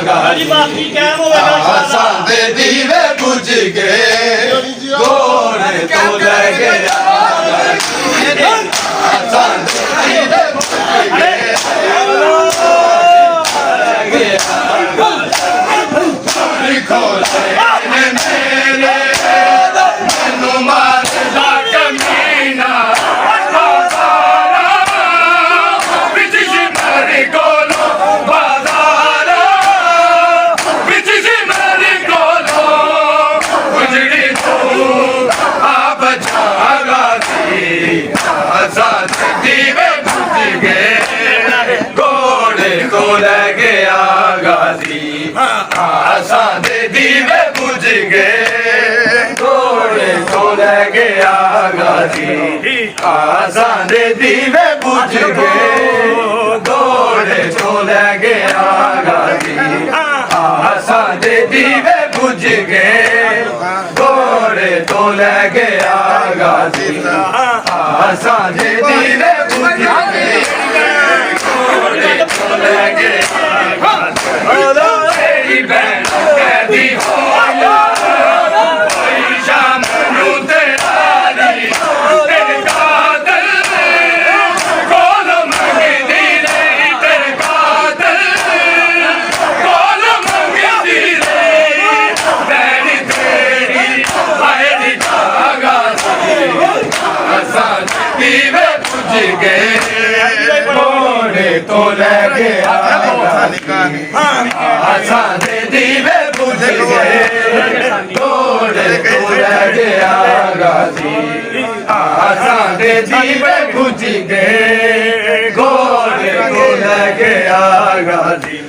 गाजी बाकी क्या होगा दे दीवे बुझ गए घोड़े तो लगे दीवे बुझ गए घोड़े को लगे गाजी आसा दे दीवे बुझ गए घोड़े को लगे गाजी आसा दे दीवे बुझ गए घोड़े को लगे गाजी आसा दे दीवे बुझ गए घोड़े तो लगे गाजी आसा दे दीवे बुझ गए घोड़े तो लगे तेरी बहन कहती हो कोई शाम नू तेरी तेरे कातल कौन मंगती रे तेरे कातल कौन मंगती रे तेरी तेरी आए जागा आसान दीवे बुझ गए घोड़े तो लगे आसान दीवे बुझ गए घोड़े तो लगे गाजी आसान दीवे बुझ गए घोड़े तो लगे गाजी